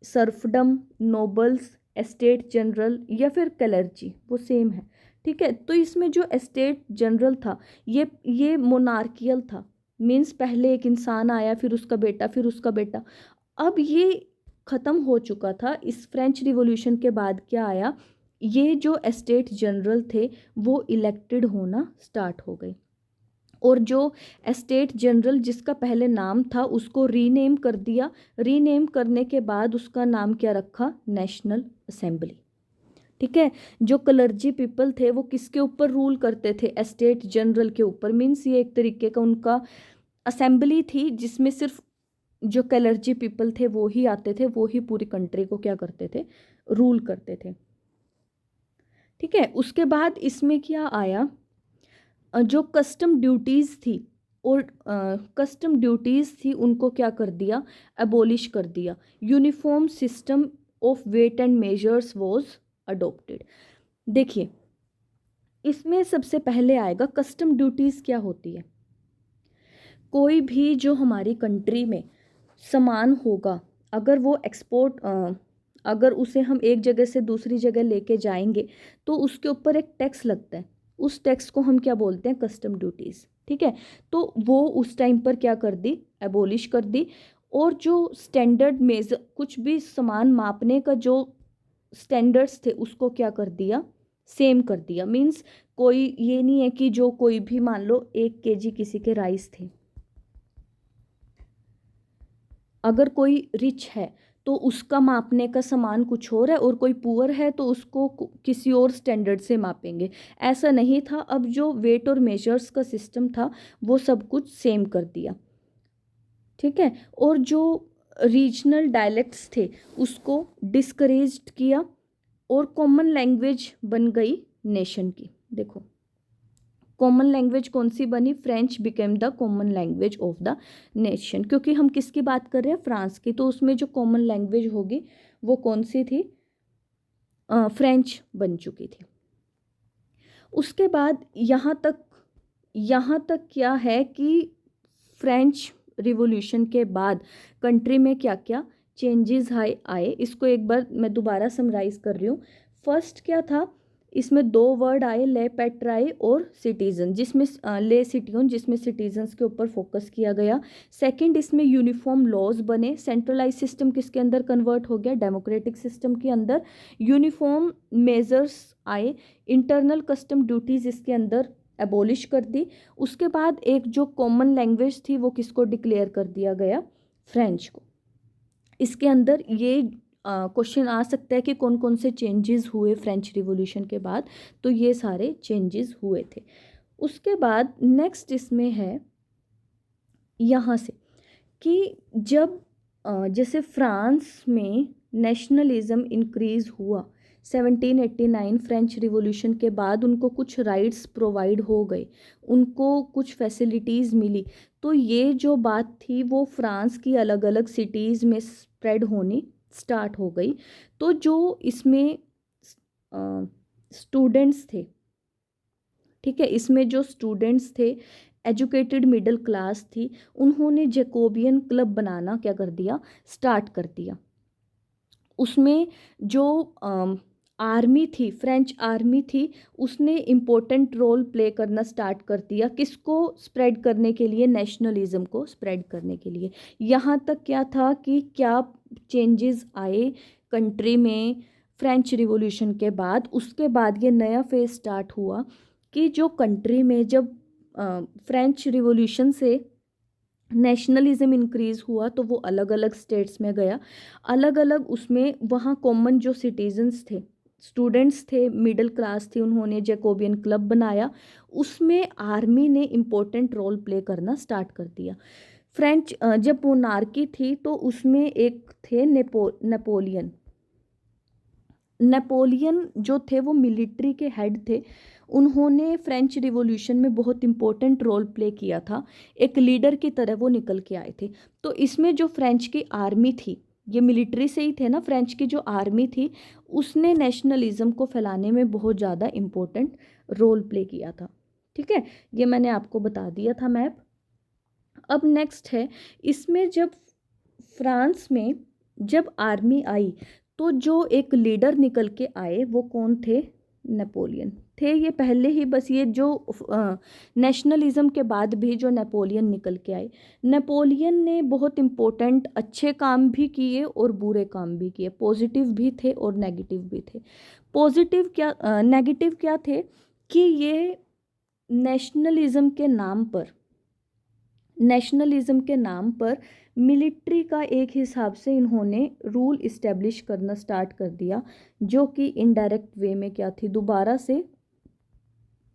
सर्फडम, नोबल्स, एस्टेट जनरल या फिर क्लर्जी, वो सेम है। ठीक है, तो इसमें जो एस्टेट जनरल था ये मोनार्कियल था, मीन्स पहले एक इंसान आया, फिर उसका बेटा, फिर उसका बेटा। अब ये ख़त्म हो चुका था। इस फ्रेंच रिवॉल्यूशन के बाद क्या आया, ये जो एस्टेट जनरल थे वो इलेक्टेड होना स्टार्ट हो गए, और जो एस्टेट जनरल जिसका पहले नाम था उसको रीनेम कर दिया। रीनेम करने के बाद उसका नाम क्या रखा, नेशनल असेंबली। ठीक है, जो क्लर्जी पीपल थे वो किसके ऊपर रूल करते थे, एस्टेट जनरल के ऊपर। मीन्स ये एक तरीके का उनका असेंबली थी जिसमें सिर्फ जो क्लर्जी पीपल थे वो ही आते थे, वो ही पूरी कंट्री को क्या करते थे, रूल करते थे। ठीक है, उसके बाद इसमें क्या आया, जो कस्टम ड्यूटीज़ थी, और कस्टम ड्यूटीज़ थी उनको क्या कर दिया, एबोलिश कर दिया। Uniform system of weight and measures was adopted. देखिए, इसमें सबसे पहले आएगा कस्टम ड्यूटीज़ क्या होती है। कोई भी जो हमारी कंट्री में सामान होगा, अगर वो एक्सपोर्ट अगर उसे हम एक जगह से दूसरी जगह लेके जाएंगे तो उसके ऊपर एक टैक्स लगता है, उस टैक्स को हम क्या बोलते हैं, कस्टम ड्यूटीज़। ठीक है, तो वो उस टाइम पर क्या कर दी, एबोलिश कर दी। और जो स्टैंडर्ड मेजर, कुछ भी सामान मापने का जो स्टैंडर्ड्स थे उसको क्या कर दिया, सेम कर दिया। मीन्स कोई ये नहीं है कि जो कोई भी, मान लो 1 kg किसी के राइस थे, अगर कोई रिच है तो उसका मापने का सामान कुछ और है, और कोई पुअर है तो उसको किसी और स्टैंडर्ड से मापेंगे। ऐसा नहीं था। अब जो वेट और मेजर्स का सिस्टम था वो सब कुछ सेम कर दिया। ठीक है, और जो रीजनल डायलेक्ट्स थे उसको डिस्करेज्ड किया, और कॉमन लैंग्वेज बन गई नेशन की। देखो, कॉमन लैंग्वेज कौन सी बनी, French became the common language of the nation. क्योंकि हम किसकी बात कर रहे हैं, फ्रांस की, तो उसमें जो कॉमन लैंग्वेज होगी वो कौन सी थी, फ्रेंच बन चुकी थी। उसके बाद यहाँ तक क्या है कि फ्रेंच रिवॉल्यूशन के बाद कंट्री में क्या क्या चेंजेस आए। इसको एक बार मैं दोबारा समराइज कर रही हूँ। फर्स्ट क्या था, इसमें 2 वर्ड आए, ले पैट्राई और सिटीजन, जिसमें ले सिटियन, जिसमें सिटीजन्स के ऊपर फोकस किया गया। सेकंड, इसमें यूनिफॉर्म लॉज बने। सेंट्रलाइज सिस्टम किसके अंदर कन्वर्ट हो गया, डेमोक्रेटिक सिस्टम के अंदर। यूनिफॉर्म मेजर्स आए। इंटरनल कस्टम ड्यूटीज़ इसके अंदर एबोलिश कर दी। उसके बाद एक जो कॉमन लैंग्वेज थी वो किसको डिक्लेयर कर दिया गया, फ्रेंच को। इसके अंदर ये क्वेश्चन आ सकता है कि कौन कौन से चेंजेस हुए फ्रेंच रिवॉल्यूशन के बाद, तो ये सारे चेंजेस हुए थे। उसके बाद नेक्स्ट इसमें है यहाँ से कि जब जैसे फ्रांस में नेशनलिज्म इंक्रीज हुआ 1789 फ्रेंच रिवॉल्यूशन के बाद, उनको कुछ राइट्स प्रोवाइड हो गए, उनको कुछ फैसिलिटीज़ मिली। तो ये जो बात थी वो फ्रांस की अलग अलग सिटीज़ में स्प्रेड होनी स्टार्ट हो गई। तो जो इसमें स्टूडेंट्स थे, ठीक है, इसमें जो स्टूडेंट्स थे, एजुकेटेड मिडिल क्लास थी, उन्होंने जैकोबियन क्लब बनाना क्या कर दिया, स्टार्ट कर दिया। उसमें जो आर्मी थी, फ्रेंच आर्मी थी, उसने इम्पोर्टेंट रोल प्ले करना स्टार्ट कर दिया। किसको स्प्रेड करने के लिए, नेशनलिज्म को स्प्रेड करने के लिए। यहाँ तक क्या था कि क्या चेंजेस आए कंट्री में फ्रेंच रिवॉल्यूशन के बाद। उसके बाद ये नया फेज स्टार्ट हुआ कि जो कंट्री में जब फ्रेंच रिवॉल्यूशन से नेशनलिज्म इंक्रीज़ हुआ तो वो अलग अलग स्टेट्स में गया, अलग अलग उसमें वहाँ कॉमन जो सिटीजन्स थे, स्टूडेंट्स थे, मिडिल क्लास थी, उन्होंने जैकोबियन क्लब बनाया। उसमें आर्मी ने इम्पोर्टेंट रोल प्ले करना स्टार्ट कर दिया। फ्रेंच जब मोनार्की थी तो उसमें एक थे नेपोलियन जो थे वो मिलिट्री के हेड थे। उन्होंने फ्रेंच रिवॉल्यूशन में बहुत इम्पोर्टेंट रोल प्ले किया था, एक लीडर की तरह वो निकल के आए थे। तो इसमें जो फ्रेंच की आर्मी थी ये मिलिट्री से ही थे ना, फ्रेंच की जो आर्मी थी उसने नेशनलिज्म को फैलाने में बहुत ज़्यादा इम्पोर्टेंट रोल प्ले किया था। ठीक है, ये मैंने आपको बता दिया था मैप। अब नेक्स्ट है, इसमें जब फ्रांस में जब आर्मी आई तो जो एक लीडर निकल के आए वो कौन थे? नेपोलियन थे। ये पहले ही, बस ये जो नेशनलिज्म के बाद भी जो नेपोलियन निकल के आए, नेपोलियन ने बहुत इम्पोर्टेंट अच्छे काम भी किए और बुरे काम भी किए, पॉजिटिव भी थे और नेगेटिव भी थे। पॉजिटिव क्या, नेगेटिव क्या थे कि ये नेशनलिज्म के नाम पर, नेशनलिज्म के नाम पर मिलिट्री का एक हिसाब से इन्होंने रूल इस्टेब्लिश करना स्टार्ट कर दिया, जो कि इनडायरेक्ट वे में क्या थी? दोबारा से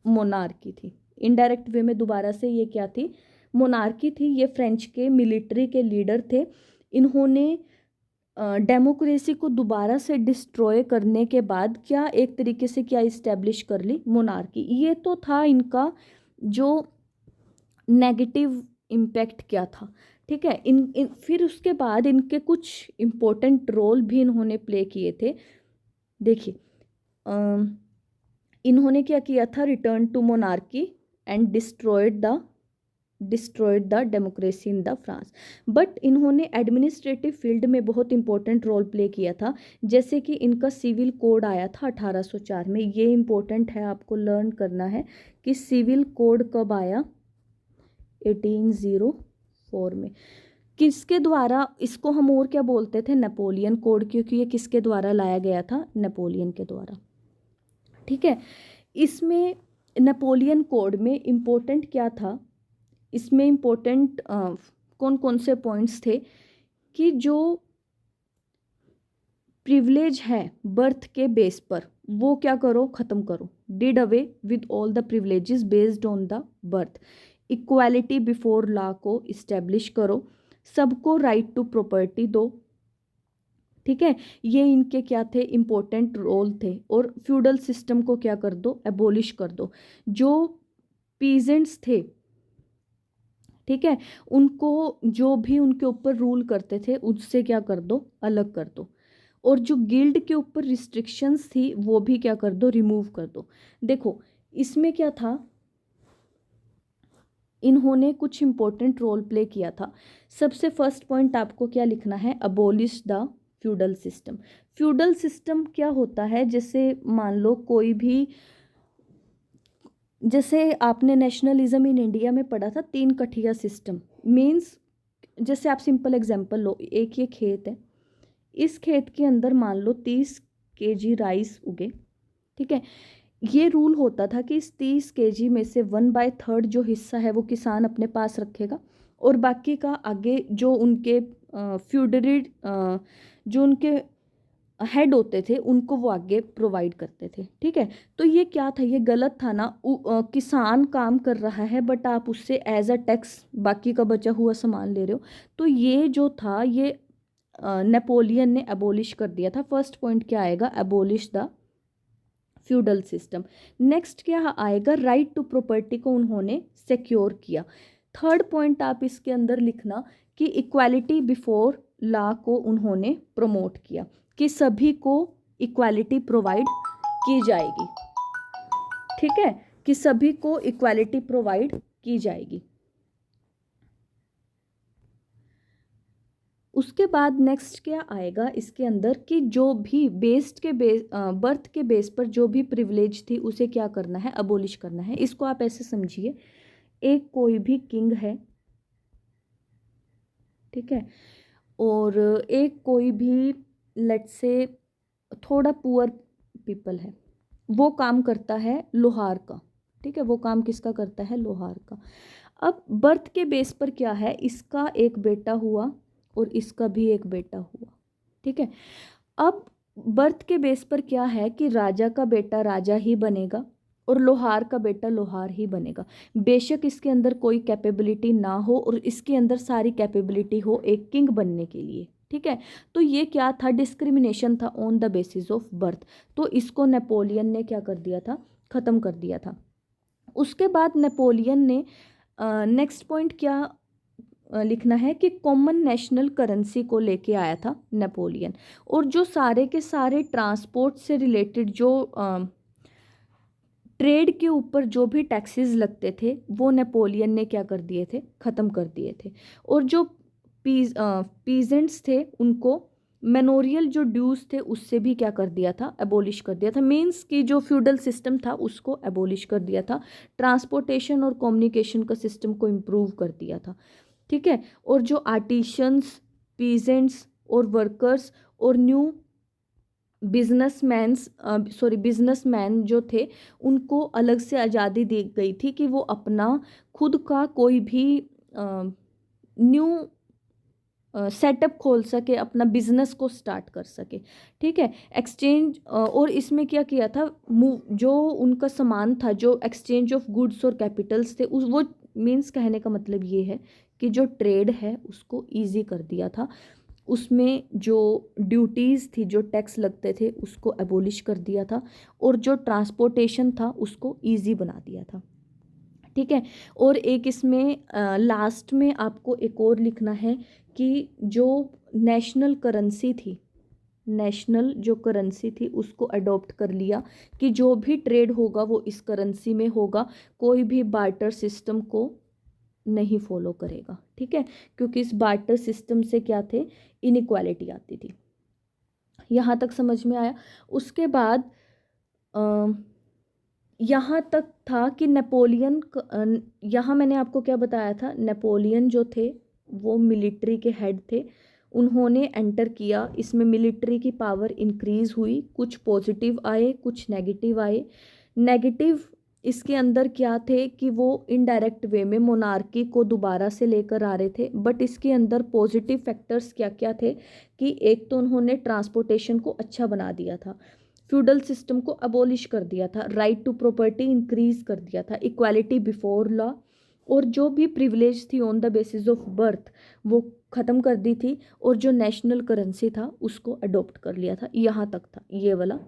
मोनार्की थी। इनडायरेक्ट वे में दोबारा से ये क्या थी? मोनार्की थी। ये फ्रेंच के मिलिट्री के लीडर थे। इन्होंने डेमोक्रेसी को दोबारा से डिस्ट्रॉय करने के बाद क्या एक तरीके से क्या इस्टेब्लिश कर ली? मोनार्की। ये तो था इनका जो नेगेटिव इम्पैक्ट क्या था। ठीक है, इन फिर उसके बाद इनके कुछ इम्पोर्टेंट रोल भी इन्होंने प्ले किए थे। देखिए, इन्होंने क्या किया था? Return to monarchy and destroyed the democracy in the France. But इन्होंने एडमिनिस्ट्रेटिव फील्ड में बहुत इंपॉर्टेंट रोल प्ले किया था, जैसे कि इनका सिविल कोड आया था 1804 में। ये इंपॉर्टेंट है, आपको लर्न करना है कि सिविल कोड कब आया? 1804 में। किसके द्वारा? इसको हम और क्या बोलते थे? नेपोलियन कोड, क्योंकि ये किसके द्वारा लाया गया था? नेपोलियन के द्वारा। ठीक है, इसमें नेपोलियन कोड में इम्पोर्टेंट क्या था? इसमें इम्पोर्टेंट कौन कौन से पॉइंट्स थे कि जो प्रिविलेज है बर्थ के बेस पर, वो क्या करो? ख़त्म करो। Did away with all the privileges based on the birth. Equality before law को इस्टेब्लिश करो। सबको राइट टू प्रॉपर्टी दो। ठीक है, ये इनके क्या थे? इम्पोर्टेंट रोल थे। और फ्यूडल सिस्टम को क्या कर दो? एबोलिश कर दो। जो पीजेंट्स थे, ठीक है, उनको, जो भी उनके ऊपर रूल करते थे उससे क्या कर दो? अलग कर दो। और जो गिल्ड के ऊपर रिस्ट्रिक्शंस थी वो भी क्या कर दो? रिमूव कर दो। देखो, इसमें क्या था? इन्होंने कुछ इंपॉर्टेंट रोल प्ले किया था। सबसे फर्स्ट पॉइंट आपको क्या लिखना है? Abolish the feudal system. Feudal system क्या होता है? जैसे मान लो कोई भी, जैसे आपने नेशनलिज्म इन इंडिया में पढ़ा था, तीन कठिया सिस्टम। मीन्स जैसे आप सिंपल एग्जांपल लो, एक ये खेत है, इस खेत के अंदर मान लो 30 kg राइस उगे। ठीक है, ये रूल होता था कि इस 30 kg में से 1/3 जो हिस्सा है वो किसान अपने पास रखेगा, और बाकी का आगे जो उनके फ्यूडरी, जो उनके हेड होते थे उनको वो आगे प्रोवाइड करते थे। ठीक है, तो ये क्या था? ये गलत था ना। किसान काम कर रहा है बट आप उससे एज अ टैक्स बाकी का बचा हुआ सामान ले रहे हो। तो ये जो था, ये नेपोलियन ने एबोलिश कर दिया था। फर्स्ट पॉइंट क्या आएगा? Abolish the feudal system. Next क्या आएगा? राइट टू प्रॉपर्टी को उन्होंने सिक्योर किया। थर्ड पॉइंट आप इसके अंदर लिखना कि इक्वालिटी बिफोर लॉ को उन्होंने प्रमोट किया, कि सभी को इक्वालिटी प्रोवाइड की जाएगी। ठीक है, कि सभी को इक्वालिटी प्रोवाइड की जाएगी। उसके बाद नेक्स्ट क्या आएगा इसके अंदर कि जो भी बर्थ के बेस पर जो भी प्रिविलेज थी उसे क्या करना है? अबोलिश करना है। इसको आप ऐसे समझिए, एक कोई भी किंग है, ठीक है, और एक कोई भी लेट्स से थोड़ा पुअर पीपल है, वो काम करता है लोहार का। ठीक है, वो काम किसका करता है? लोहार का। अब बर्थ के बेस पर क्या है? इसका एक बेटा हुआ और इसका भी एक बेटा हुआ। ठीक है, अब बर्थ के बेस पर क्या है कि राजा का बेटा राजा ही बनेगा और लोहार का बेटा लोहार ही बनेगा। बेशक इसके अंदर कोई कैपेबिलिटी ना हो और इसके अंदर सारी कैपेबिलिटी हो एक किंग बनने के लिए। ठीक है, तो ये क्या था? डिस्क्रिमिनेशन था on the basis of birth. तो इसको नेपोलियन ने क्या कर दिया था? ख़त्म कर दिया था। उसके बाद नेपोलियन ने नेक्स्ट पॉइंट क्या लिखना है कि कॉमन नेशनल करेंसी को लेके आया था नेपोलियन। और जो सारे के सारे ट्रांसपोर्ट से रिलेटेड जो ट्रेड के ऊपर जो भी टैक्सेस लगते थे वो नेपोलियन ने क्या कर दिए थे, ख़त्म कर दिए थे। और जो पीजेंट्स थे उनको मेनोरियल जो ड्यूज थे उससे भी क्या कर दिया था, एबोलिश कर दिया था। मीन्स कि जो फ्यूडल सिस्टम था उसको एबोलिश कर दिया था। ट्रांसपोर्टेशन और कम्युनिकेशन का सिस्टम को इम्प्रूव कर दिया था। ठीक है। और जो आर्टिशंस, पीजेंट्स और वर्कर्स और न्यू बिजनेसमैन जो थे उनको अलग से आज़ादी दी गई थी कि वो अपना खुद का कोई भी न्यू सेटअप खोल सके, अपना बिजनेस को स्टार्ट कर सके। ठीक है। एक्सचेंज और इसमें क्या किया था, जो उनका सामान था, जो एक्सचेंज ऑफ गुड्स और कैपिटल्स थे उस वो मीन्स कहने का मतलब ये है कि जो ट्रेड है उसको इजी कर दिया था। उसमें जो ड्यूटीज़ थी, जो टैक्स लगते थे उसको एबोलिश कर दिया था। और जो ट्रांसपोर्टेशन था उसको इजी बना दिया था। ठीक है। और एक इसमें लास्ट में आपको एक और लिखना है कि जो नेशनल करेंसी थी, नेशनल जो करेंसी थी उसको अडॉप्ट कर लिया कि जो भी ट्रेड होगा वो इस करेंसी में होगा, कोई भी बार्टर सिस्टम को नहीं फॉलो करेगा। ठीक है। क्योंकि इस बार्टर सिस्टम से क्या थे, इनइक्वालिटी आती थी। यहाँ तक समझ में आया। उसके बाद यहाँ तक था कि नेपोलियन, यहाँ मैंने आपको क्या बताया था, नेपोलियन जो थे वो मिलिट्री के हेड थे। उन्होंने एंटर किया, इसमें मिलिट्री की पावर इंक्रीज़ हुई, कुछ पॉजिटिव आए कुछ नेगेटिव आए। नेगेटिव इसके अंदर क्या थे कि वो इनडायरेक्ट वे में मोनार्की को दोबारा से लेकर आ रहे थे। बट इसके अंदर पॉजिटिव फैक्टर्स क्या क्या थे कि एक तो उन्होंने ट्रांसपोर्टेशन को अच्छा बना दिया था, फ्यूडल सिस्टम को अबॉलिश कर दिया था, राइट टू प्रॉपर्टी इंक्रीज कर दिया था, इक्वालिटी बिफोर लॉ और जो भी प्रिविलेज थी on the basis of birth वो ख़त्म कर दी थी। और जो नेशनल करेंसी था उसको अडॉप्ट कर लिया था। यहाँ तक था ये वाला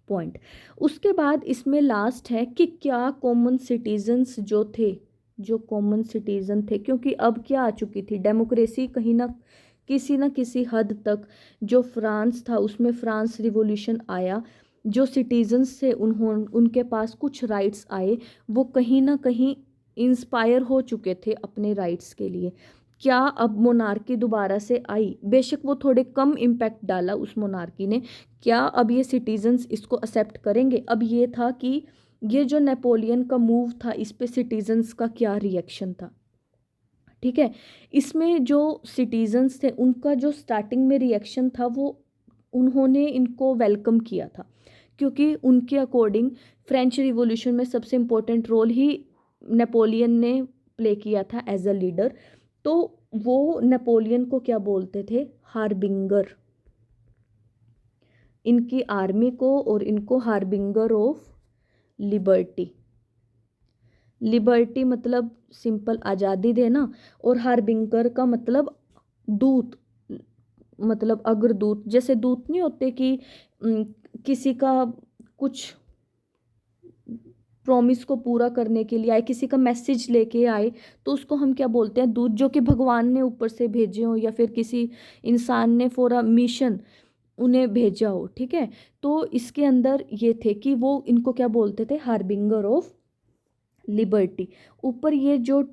पॉइंट। उसके बाद इसमें लास्ट है कि क्या कॉमन सिटीजन्स जो थे, जो कॉमन सिटीजन थे, क्योंकि अब क्या आ चुकी थी डेमोक्रेसी कहीं ना किसी हद तक। जो फ्रांस था उसमें फ्रांस रिवॉल्यूशन आया, जो सिटीजन्स थे उनके पास कुछ राइट्स आए, वो कहीं ना कहीं इंस्पायर हो चुके थे अपने राइट्स के लिए। क्या अब मोनार्की दोबारा से आई, बेशक वो थोड़े कम इम्पैक्ट डाला उस मोनार्की ने, क्या अब ये सिटीजन्स इसको एक्सेप्ट करेंगे। अब ये था कि ये जो नेपोलियन का मूव था इस पे सिटीजन्स का क्या रिएक्शन था। ठीक है। इसमें जो सिटीजन्स थे उनका जो स्टार्टिंग में रिएक्शन था वो उन्होंने इनको वेलकम किया था, क्योंकि उनके अकॉर्डिंग फ्रेंच रिवॉल्यूशन में सबसे इम्पोर्टेंट रोल ही नेपोलियन ने प्ले किया था एज अ लीडर। तो वो नेपोलियन को क्या बोलते थे, हार्बिंगर, इनकी आर्मी को और इनको हार्बिंगर ऑफ लिबर्टी। लिबर्टी मतलब सिंपल आज़ादी देना, और हार्बिंगर का मतलब दूत, मतलब अग्रदूत। जैसे दूत नहीं होते कि किसी का कुछ प्रॉमिस को पूरा करने के लिए आए, किसी का मैसेज लेके आए, तो उसको हम क्या बोलते हैं, दूत। जो कि भगवान ने ऊपर से भेजे हो या फिर किसी इंसान ने फॉर अ मिशन उन्हें भेजा हो। ठीक है। तो इसके अंदर ये थे कि वो इनको क्या बोलते थे, हार्बिंगर ऑफ लिबर्टी। ऊपर ये जो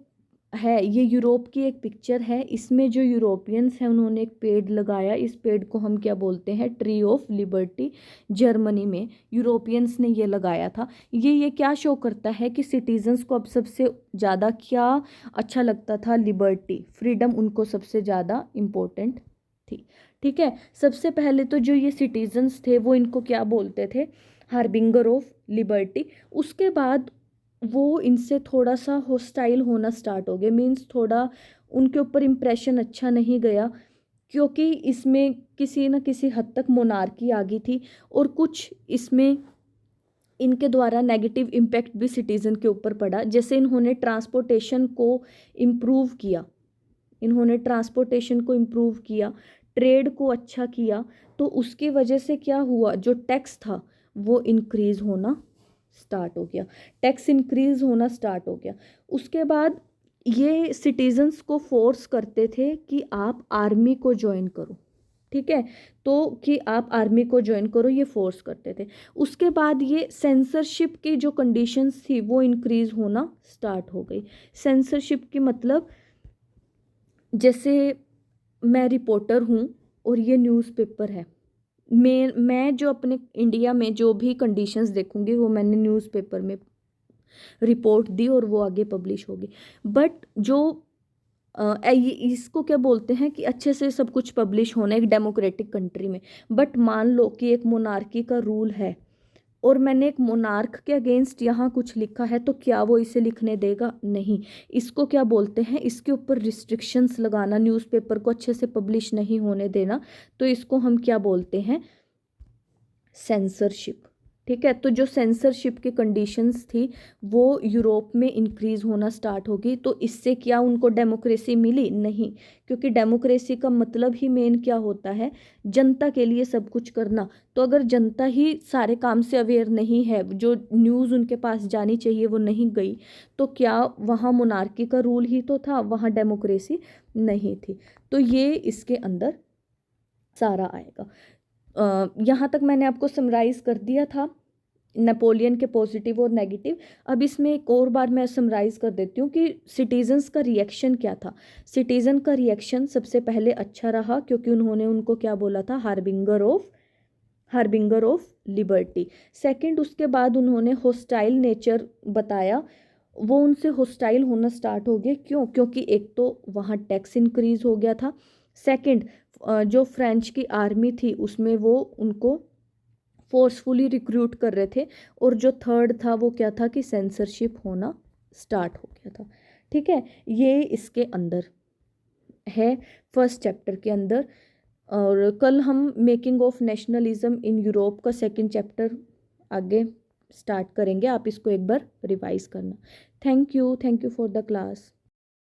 है ये यूरोप की एक पिक्चर है, इसमें जो यूरोपियंस हैं उन्होंने एक पेड़ लगाया, इस पेड़ को हम क्या बोलते हैं, ट्री ऑफ लिबर्टी। जर्मनी में यूरोपियंस ने ये लगाया था। ये क्या शो करता है कि सिटीजन्स को अब सबसे ज़्यादा क्या अच्छा लगता था, लिबर्टी, फ्रीडम उनको सबसे ज़्यादा इम्पोर्टेंट थी। ठीक है। सबसे पहले तो जो ये सिटीजन्स थे वो इनको क्या बोलते थे, हार्बिंगर ऑफ लिबर्टी। उसके बाद वो इनसे थोड़ा सा हॉस्टाइल होना स्टार्ट हो गया, मीन्स थोड़ा उनके ऊपर इम्प्रेशन अच्छा नहीं गया, क्योंकि इसमें किसी न किसी हद तक मोनार्की आ गई थी और कुछ इसमें इनके द्वारा नेगेटिव इम्पैक्ट भी सिटीज़न के ऊपर पड़ा। जैसे इन्होंने ट्रांसपोर्टेशन को इम्प्रूव किया, इन्होंने ट्रांसपोर्टेशन को इम्प्रूव किया, ट्रेड को अच्छा किया, तो उसकी वजह से क्या हुआ, जो टैक्स था वो इंक्रीज़ होना स्टार्ट हो गया, टैक्स इंक्रीज़ होना स्टार्ट हो गया। उसके बाद ये सिटीजन्स को फोर्स करते थे कि आप आर्मी को ज्वाइन करो, ठीक है, तो कि आप आर्मी को ज्वाइन करो, ये फोर्स करते थे। उसके बाद ये सेंसरशिप की जो कंडीशंस थी वो इंक्रीज होना स्टार्ट हो गई। सेंसरशिप की मतलब, जैसे मैं रिपोर्टर हूँ और ये न्यूज़पेपर है, मैं जो अपने इंडिया में जो भी कंडीशंस देखूंगी वो मैंने न्यूज़पेपर में रिपोर्ट दी और वो आगे पब्लिश होगी। बट जो इसको क्या बोलते हैं कि अच्छे से सब कुछ पब्लिश होना एक डेमोक्रेटिक कंट्री में। बट मान लो कि एक मोनार्की का रूल है और मैंने एक मोनार्क के अगेंस्ट यहाँ कुछ लिखा है, तो क्या वो इसे लिखने देगा? नहीं। इसको क्या बोलते हैं, इसके ऊपर रिस्ट्रिक्शंस लगाना, न्यूज़पेपर को अच्छे से पब्लिश नहीं होने देना, तो इसको हम क्या बोलते हैं? सेंसरशिप। ठीक है, तो जो सेंसरशिप की कंडीशंस थी वो यूरोप में इंक्रीज होना स्टार्ट होगी। तो इससे क्या उनको डेमोक्रेसी मिली? नहीं, क्योंकि डेमोक्रेसी का मतलब ही मेन क्या होता है? जनता के लिए सब कुछ करना। तो अगर जनता ही सारे काम से अवेयर नहीं है, जो न्यूज़ उनके पास जानी चाहिए वो नहीं गई, तो क्या वहाँ मोनार्की का रूल ही तो था, वहाँ डेमोक्रेसी नहीं थी। तो ये इसके अंदर सारा आएगा। यहाँ तक मैंने आपको समराइज़ कर दिया था नेपोलियन के पॉजिटिव और नेगेटिव। अब इसमें एक और बार मैं समराइज़ कर देती हूँ कि सिटीजन्स का रिएक्शन क्या था। सिटीजन का रिएक्शन सबसे पहले अच्छा रहा, क्योंकि उन्होंने उनको क्या बोला था? Harbinger of liberty. सेकंड, उसके बाद उन्होंने हॉस्टाइल नेचर बताया, वो उनसे हॉस्टाइल होना स्टार्ट हो गए। क्यों? क्योंकि एक तो वहाँ टैक्स इंक्रीज हो गया था। सेकंड, जो फ्रेंच की आर्मी थी उसमें वो उनको फोर्सफुली रिक्रूट कर रहे थे। और जो थर्ड था वो क्या था कि सेंसरशिप होना स्टार्ट हो गया था। ठीक है, ये इसके अंदर है, फर्स्ट चैप्टर के अंदर। और कल हम making of nationalism in Europe का सेकंड चैप्टर आगे स्टार्ट करेंगे। आप इसको एक बार रिवाइज करना। Thank you for the class.